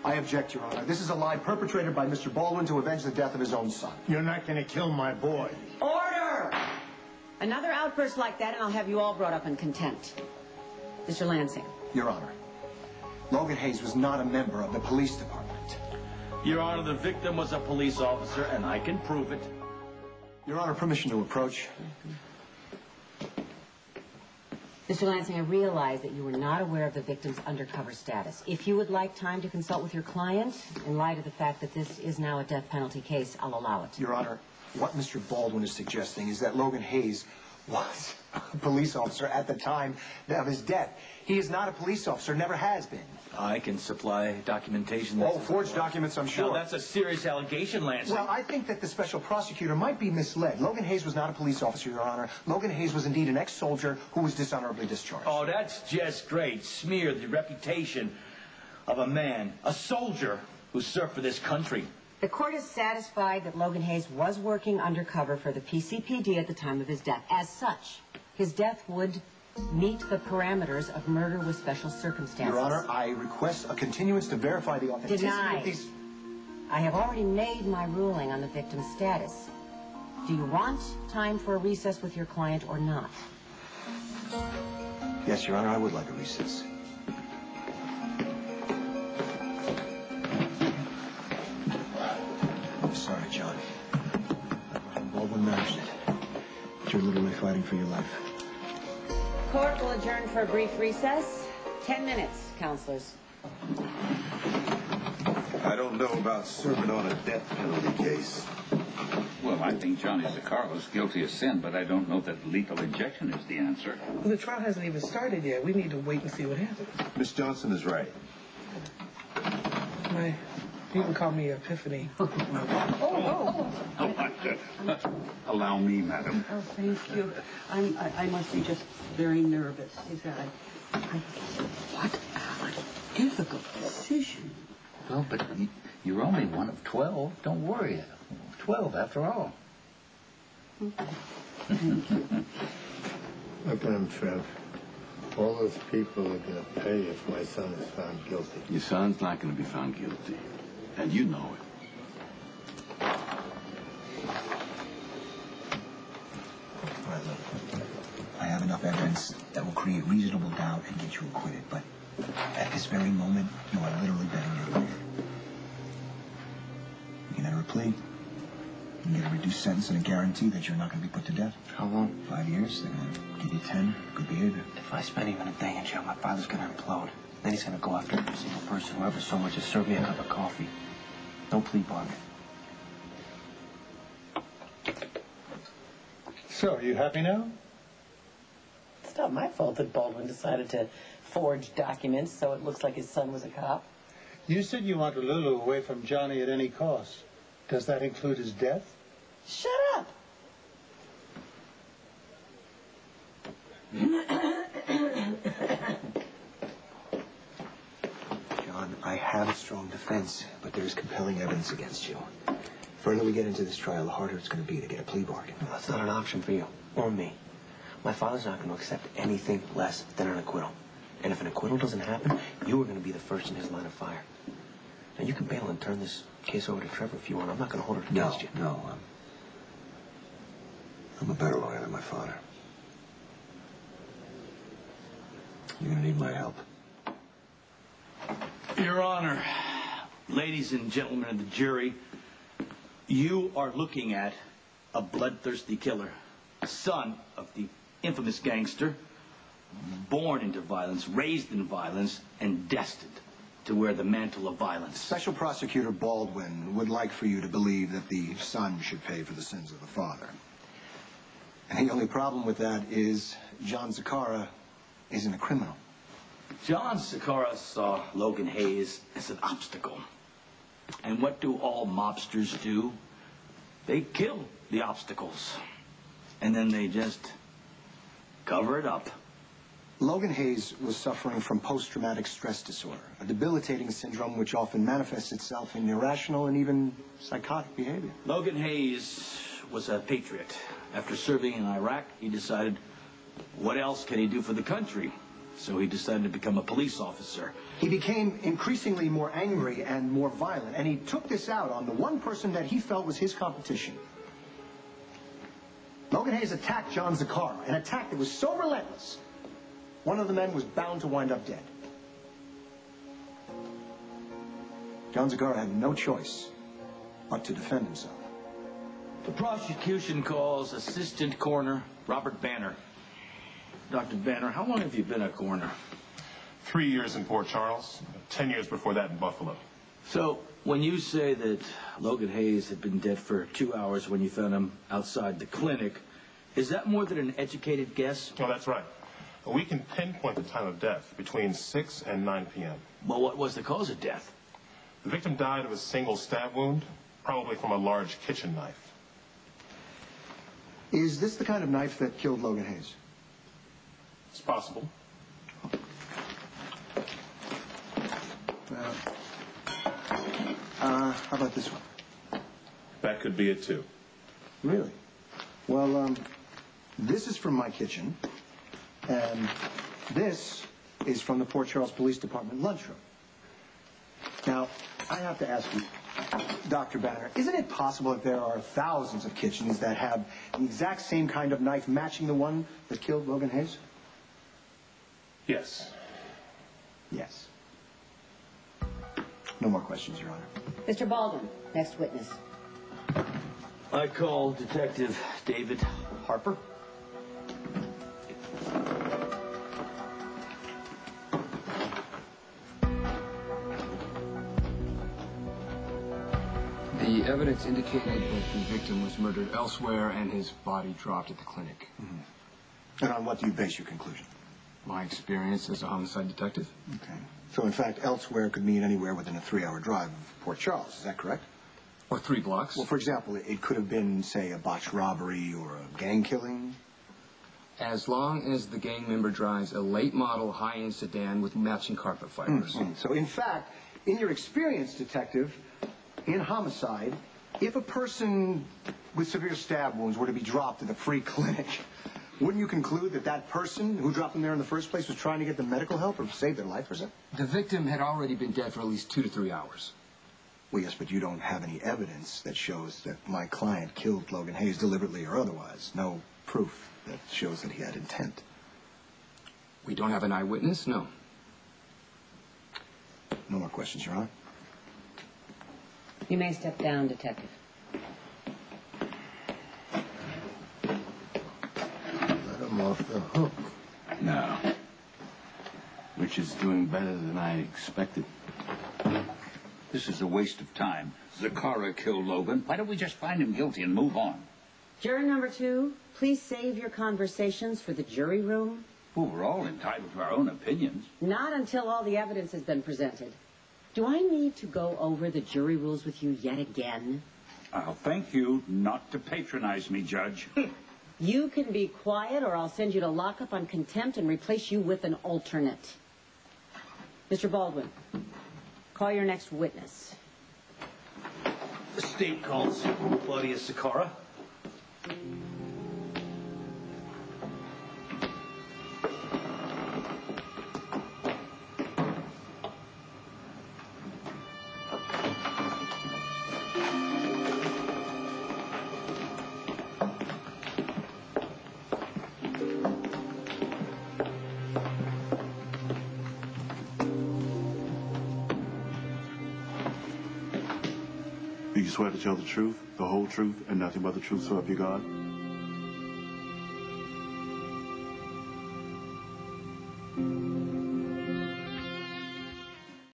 I object, Your Honor. This is a lie perpetrated by Mr. Baldwin to avenge the death of his own son. You're not going to kill my boy. Order! Another outburst like that, and I'll have you all brought up in contempt. Mr. Lansing. Your Honor, Logan Hayes was not a member of the police department. Your Honor, the victim was a police officer, and I can prove it. Your Honor, permission to approach. Mr. Lansing, I realize that you were not aware of the victim's undercover status. If you would like time to consult with your client, in light of the fact that this is now a death penalty case, I'll allow it. Your Honor, what Mr. Baldwin is suggesting is that Logan Hayes was a police officer at the time of his death. He is not a police officer, never has been. I can supply documentation. Oh, forged documents, I'm sure. Now, that's a serious allegation, Lansing. Well, I think that the special prosecutor might be misled. Logan Hayes was not a police officer, Your Honor. Logan Hayes was indeed an ex-soldier who was dishonorably discharged. Oh, that's just great. Smear the reputation of a man, a soldier, who served for this country. The court is satisfied that Logan Hayes was working undercover for the PCPD at the time of his death. As such, his death would meet the parameters of murder with special circumstances. Your Honor, I request a continuance to verify the authenticity of these... I have already made my ruling on the victim's status. Do you want time for a recess with your client or not? Yes, Your Honor, I would like a recess. I'm sorry, John. Baldwin managed it. But you're literally fighting for your life. Court will adjourn for a brief recess. 10 minutes, counselors. I don't know about serving on a death penalty case. Well, I think Johnny Zaccaro's guilty of sin, but I don't know that lethal injection is the answer. Well, the trial hasn't even started yet. We need to wait and see what happens. Miss Johnson is right. You can call me Epiphany. Allow me, madam. Oh, thank you. I must be just very nervous. What a difficult decision. Well, but you're only one of 12. Don't worry. 12, after all. Thank you. Look at him, Trev. All those people are going to pay if my son is found guilty. Your son's not going to be found guilty. And you know it. All right, look. I have enough evidence that will create reasonable doubt and get you acquitted, but at this very moment, you are literally betting your life. You can enter a plea. You can get a reduced sentence and a guarantee that you're not going to be put to death. How long? 5 years. They're going to give you 10. Good behavior. If I spend even a day in jail, my father's going to implode. Then he's going to go after every single person who ever so much as served me a cup of coffee. No plea bargain. So, are you happy now? It's not my fault that Baldwin decided to forge documents so it looks like his son was a cop. You said you wanted Lulu away from Johnny at any cost. Does that include his death? Shut up! John, I have a strong defense, but there's compelling evidence against you. The further we get into this trial, the harder it's going to be to get a plea bargain. Well, that's not an option for you or me. My father's not going to accept anything less than an acquittal. And if an acquittal doesn't happen, you are going to be the first in his line of fire. Now, you can bail and turn this case over to Trevor if you want. I'm not going to hold it against you. No, I'm a better lawyer than my father. You're going to need my help. Your Honor, ladies and gentlemen of the jury, you are looking at a bloodthirsty killer, son of the infamous gangster, born into violence, raised in violence, and destined to wear the mantle of violence. Special Prosecutor Baldwin would like for you to believe that the son should pay for the sins of the father. And the only problem with that is John Zaccara isn't a criminal. John Zaccara saw Logan Hayes as an obstacle. And what do all mobsters do? They kill the obstacles. And then they just cover it up. Logan Hayes was suffering from post-traumatic stress disorder, a debilitating syndrome which often manifests itself in irrational and even psychotic behavior. Logan Hayes was a patriot. After serving in Iraq, he decided, what else can he do for the country? so he decided to become a police officer. He became increasingly more angry and more violent, and he took this out on the one person that he felt was his competition. Logan Hayes attacked John Zakara, an attack that was so relentless, one of the men was bound to wind up dead. John Zakara had no choice but to defend himself. The prosecution calls Assistant Coroner Robert Banner. Dr. Banner, how long have you been a coroner? 3 years in Port Charles, 10 years before that in Buffalo. So, when you say that Logan Hayes had been dead for 2 hours when you found him outside the clinic, is that more than an educated guess? Oh, that's right. We can pinpoint the time of death between 6 and 9 p.m. Well, what was the cause of death? The victim died of a single stab wound, probably from a large kitchen knife. Is this the kind of knife that killed Logan Hayes? It's possible. How about this one? That could be it, too. Really? Well, this is from my kitchen, and this is from the Port Charles Police Department lunchroom. Now, I have to ask you, Dr. Banner, isn't it possible that there are thousands of kitchens that have the exact same kind of knife matching the one that killed Logan Hayes? Yes. Yes. No more questions, Your Honor. Mr. Baldwin, next witness. I call Detective David Harper. The evidence indicated that the victim was murdered elsewhere and his body dropped at the clinic. And on what do you base your conclusion? My experience as a homicide detective. Okay. So, in fact, elsewhere could mean anywhere within a 3-hour drive of Port Charles. Is that correct? Or 3 blocks. Well, for example, it could have been, say, a botched robbery or a gang killing. As long as the gang member drives a late model high-end sedan with matching carpet fibers. So, in fact, in your experience, Detective, in homicide, if a person with severe stab wounds were to be dropped at a free clinic, wouldn't you conclude that that person who dropped them there in the first place was trying to get them medical help or save their life or something? The victim had already been dead for at least 2 to 3 hours. Well, yes, but you don't have any evidence that shows that my client killed Logan Hayes deliberately or otherwise. No proof that shows that he had intent. We don't have an eyewitness? No. No more questions, Your Honor. You may step down, Detective. Let him off the hook. No. Which is doing better than I expected. This is a waste of time. Zakara killed Logan. Why don't we just find him guilty and move on? Juror number 2, please save your conversations for the jury room. Well, we're all entitled to our own opinions. Not until all the evidence has been presented. Do I need to go over the jury rules with you yet again? I'll thank you not to patronize me, Judge. You can be quiet or I'll send you to lockup on contempt and replace you with an alternate. Mr. Baldwin, call your next witness. The state calls Claudia Zakara. Do you swear to tell the truth, the whole truth, and nothing but the truth, so help you God?